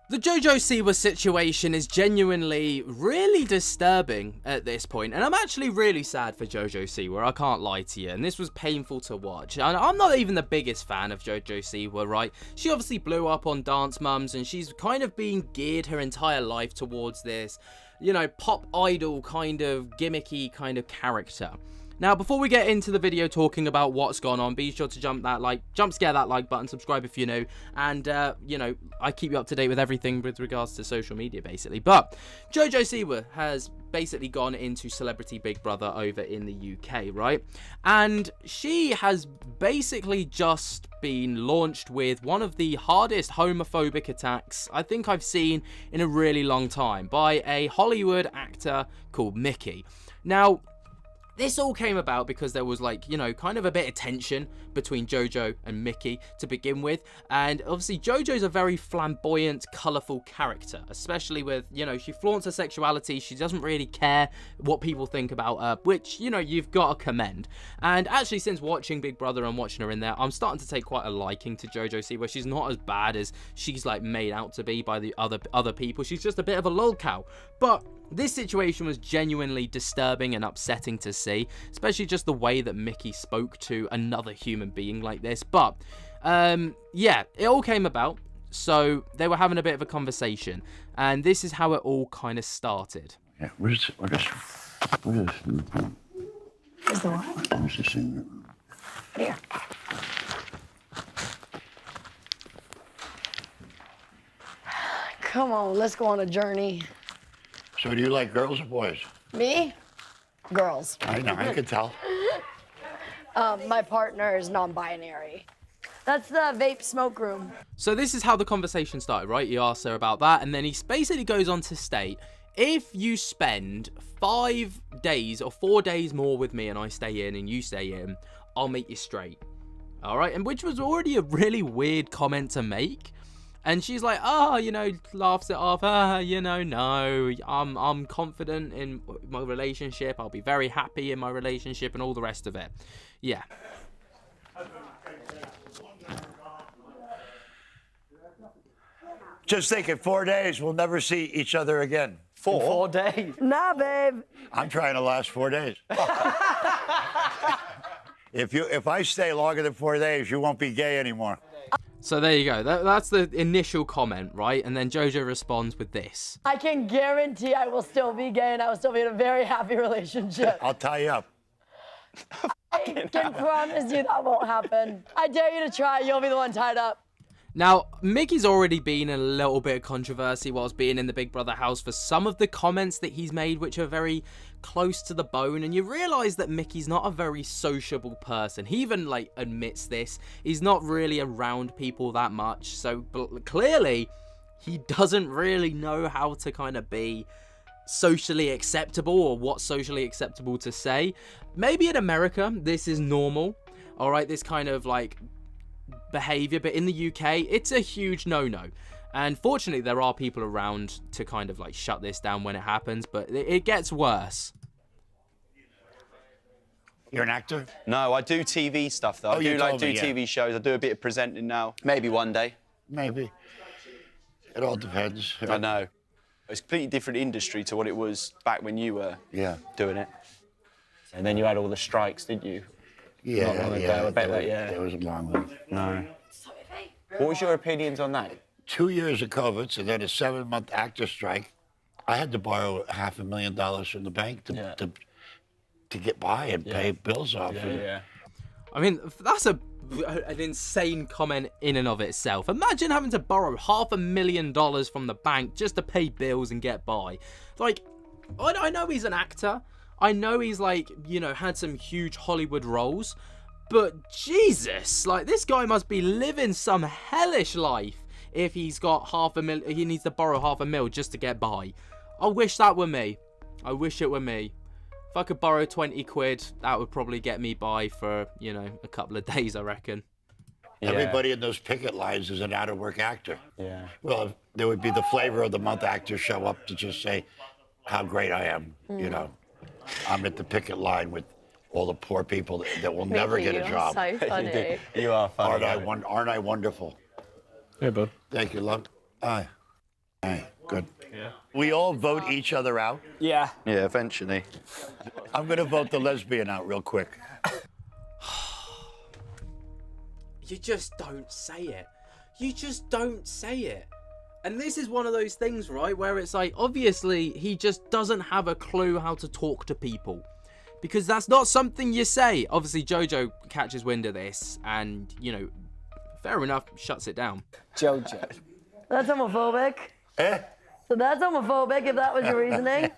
The JoJo Siwa situation is genuinely really disturbing at this point, and I'm actually really sad for JoJo Siwa, I can't lie to you, and this was painful to watch. And I'm not even the biggest fan of JoJo Siwa, right? She obviously blew up on Dance Mums, and she's kind of been geared her entire life towards this, you know, pop idol kind of gimmicky kind of character. Now, before we get into the video talking about what's gone on, be sure to jump scare that like button, subscribe if you're new, and, you know, I keep you up to date with everything with regards to social media, basically. But JoJo Siwa has basically gone into Celebrity Big Brother over in the UK, right? And she has basically just been launched with one of the hardest homophobic attacks I think I've seen in a really long time by a Hollywood actor called Mickey. Now, this all came about because there was, like, you know, kind of a bit of tension between JoJo and Mickey to begin with. And obviously JoJo's a very flamboyant, colourful character, especially with, you know, she flaunts her sexuality. She doesn't really care what people think about her, which, you know, you've got to commend. And actually, since watching Big Brother and watching her in there, I'm starting to take quite a liking to JoJo Siwa. She's not as bad as she's, like, made out to be by the other people. She's just a bit of a lolcow. But this situation was genuinely disturbing and upsetting to see, especially just the way that Mickey spoke to another human being like this. But, yeah, it all came about. So they were having a bit of a conversation, and this is how it all kind of started. Yeah, where's the Where's the what? Where's the singer? Here. Come on, let's go on a journey. So do you like girls or boys? Me? Girls. I know, I can tell. My partner is non-binary. That's the vape smoke room. So this is how the conversation started, right? He asked her about that, and then he basically goes on to state, if you spend 5 days or 4 days more with me and I stay in and you stay in, I'll make you straight. All right, and which was already a really weird comment to make. And she's like, oh, you know, laughs it off. You know, no, I'm confident in my relationship. I'll be very happy in my relationship and all the rest of it. Yeah. Just think, in 4 days, we'll never see each other again. 4 days? Nah, babe. I'm trying to last 4 days. If I stay longer than 4 days, you won't be gay anymore. So there you go. That's the initial comment, right? And then JoJo responds with this. I can guarantee I will still be gay and I will still be in a very happy relationship. I'll tie you up. I can promise you that won't happen. I dare you to try. You'll be the one tied up. Now, Mickey's already been in a little bit of controversy whilst being in the Big Brother house for some of the comments that he's made, which are very close to the bone, and you realise that Mickey's not a very sociable person. He even, like, admits this. He's not really around people that much, so clearly he doesn't really know how to kind of be socially acceptable or what's socially acceptable to say. Maybe in America, this is normal, all right, this kind of, like, behavior, but in the UK it's a huge no-no, and fortunately there are people around to kind of like shut this down when it happens, but it gets worse. You're an actor? No, I do TV stuff though. I do TV shows. I do a bit of presenting now. Maybe one day. Maybe. It all depends. I know. It's a completely different industry to what it was back when you were doing it. And then you had all the strikes, didn't you? Yeah, I bet that, yeah. There was a long one. No. What was your opinions on that? 2 years of COVID, and then a 7-month actor strike. I had to borrow $500,000 from the bank to get by and pay bills off. Yeah. I mean, that's an insane comment in and of itself. Imagine having to borrow $500,000 from the bank just to pay bills and get by. Like, I know he's an actor. I know he's, like, you know, had some huge Hollywood roles, but Jesus, like, this guy must be living some hellish life if he's got he needs to borrow $500,000 just to get by. I wish that were me. I wish it were me. If I could borrow 20 quid, that would probably get me by for, you know, a couple of days, I reckon. Yeah. Everybody in those picket lines is an out-of-work actor. Yeah. Well, there would be the flavor of the month actors show up to just say how great I am, you know. I'm at the picket line with all the poor people that will never get a job. So funny. You are funny. Aren't I wonderful? Hey, bud. Thank you, love. Aye. Hey, good. Yeah. We all vote each other out. Yeah. Yeah, eventually. I'm going to vote the lesbian out real quick. You just don't say it. You just don't say it. And this is one of those things, right, where it's like, obviously, he just doesn't have a clue how to talk to people. Because that's not something you say. Obviously, JoJo catches wind of this and, you know, fair enough, shuts it down. JoJo. That's homophobic. So that's homophobic, if that was your reasoning.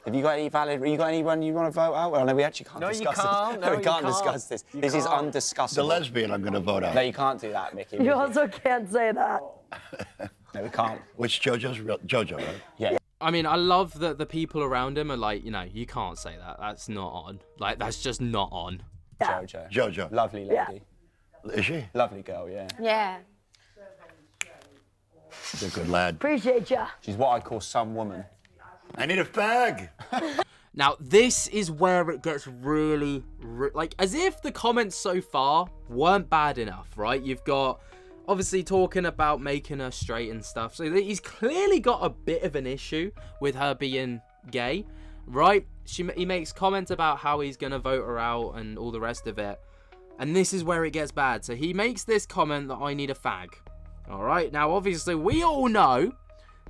Have you got any you got anyone you want to vote out? Well, no, we actually can't discuss this. No, we can't discuss this. This is undiscussable. The lesbian I'm going to vote out. No, you can't do that, Mickey. You also can't say that. No, we can't. Which JoJo's real? JoJo, right? Yeah. I mean, I love that the people around him are like, you know, you can't say that. That's not on. Like, that's just not on. Yeah. JoJo. Lovely lady. Yeah. Is she? Lovely girl, yeah. Yeah. She's a good lad. Appreciate ya. She's what I call some woman. I need a fag. Now, this is where it gets really, like, as if the comments so far weren't bad enough, right? You've got, obviously, talking about making her straight and stuff. So he's clearly got a bit of an issue with her being gay, right? He makes comments about how he's going to vote her out and all the rest of it. And this is where it gets bad. So he makes this comment that I need a fag. All right. Now, obviously, we all know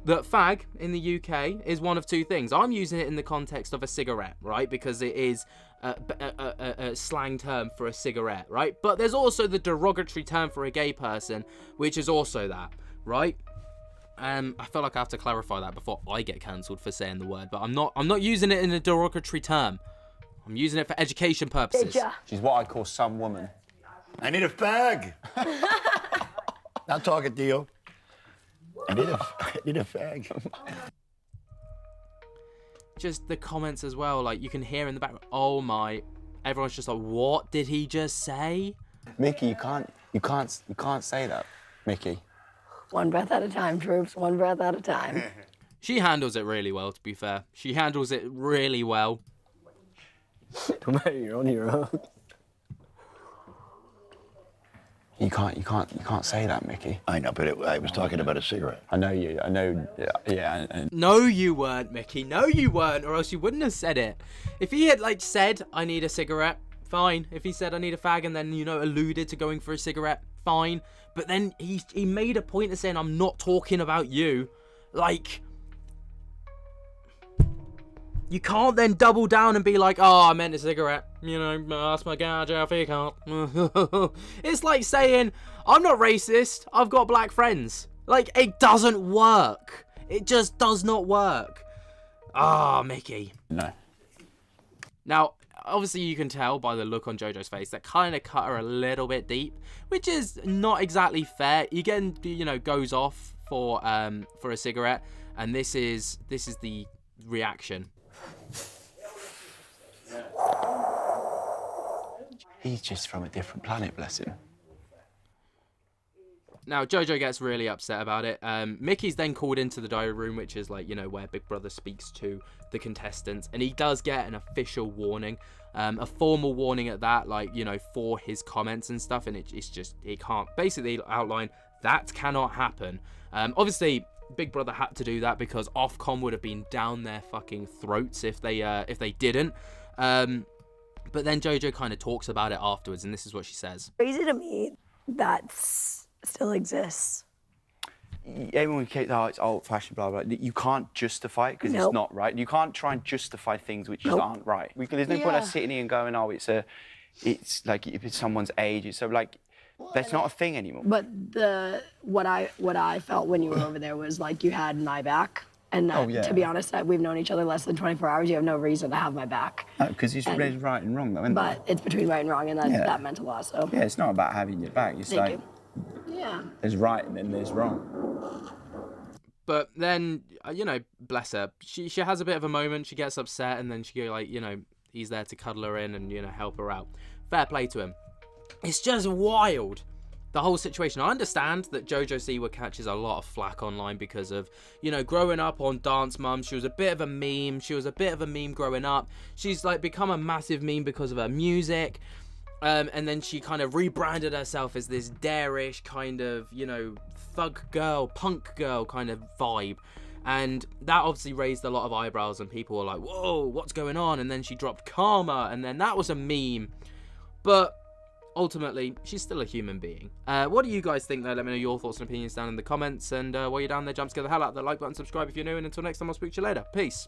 that fag in the UK is one of two things. I'm using it in the context of a cigarette, right? Because it is a slang term for a cigarette, right? But there's also the derogatory term for a gay person, which is also that, right? I feel like I have to clarify that before I get cancelled for saying the word, but I'm not using it in a derogatory term. I'm using it for education purposes. She's what I call some woman. I need a fag. Not talking to you. I need a fag. Just the comments as well, like you can hear in the background, oh my, everyone's just like, what did he just say? Mickey, you can't say that, Mickey. One breath at a time, troops. One breath at a time. She handles it really well, to be fair. She handles it really well. Mate, you're on your own. You can't say that, Mickey. I know, but I was talking about a cigarette. I know. Yeah. No, you weren't, Mickey. No, you weren't, or else you wouldn't have said it. If he had, like, said, I need a cigarette, fine. If he said, I need a fag, and then, you know, alluded to going for a cigarette, fine. But then he made a point of saying, I'm not talking about you. Like, you can't then double down and be like, oh, I meant a cigarette. You know, ask my gouge if he can't. It's like saying, I'm not racist. I've got black friends. Like, it doesn't work. It just does not work. Ah, Mickey. No. Now, obviously you can tell by the look on JoJo's face that kind of cut her a little bit deep, which is not exactly fair. He again, you know, goes off for a cigarette, and this is the reaction. He's just from a different planet, bless him. Now, JoJo gets really upset about it. Mickey's then called into the diary room, which is like, you know, where Big Brother speaks to the contestants. And he does get an official warning, a formal warning at that, like, you know, for his comments and stuff. And it's just, it can't basically outline that cannot happen. Obviously, Big Brother had to do that because Ofcom would have been down their fucking throats if they didn't. But then JoJo kind of talks about it afterwards, and this is what she says. Crazy to me that still exists. Everyone keeps, oh, it's old-fashioned, blah, blah. You can't justify it because it's not right. You can't try and justify things which just aren't right. There's no point us sitting here and going, oh, it's like if it's someone's age. It's so like, that's not a thing anymore. But what I felt when you were over there was like you had my back. And to be honest, we've known each other less than 24 hours. You have no reason to have my back. Because it's right and wrong, though, isn't it? But it's between right and wrong, and that meant a lot, so. Yeah, it's not about having your back. It's Thank you. There's right and then there's wrong. But then, you know, bless her. She has a bit of a moment. She gets upset, and then she go like, you know, he's there to cuddle her in and, you know, help her out. Fair play to him. It's just wild. The whole situation. I understand that JoJo Siwa catches a lot of flack online because of, you know, growing up on Dance Mum. She was a bit of a meme. She was a bit of a meme growing up. She's like become a massive meme because of her music. And then she kind of rebranded herself as this dare-ish kind of, you know, thug girl, punk girl kind of vibe. And that obviously raised a lot of eyebrows, and people were like, whoa, what's going on? And then she dropped Karma, and then that was a meme. But ultimately, she's still a human being. What do you guys think, though? Let me know your thoughts and opinions down in the comments. And while you're down there, jump to the hell out of the like button, subscribe if you're new, and until next time, I'll speak to you later. Peace.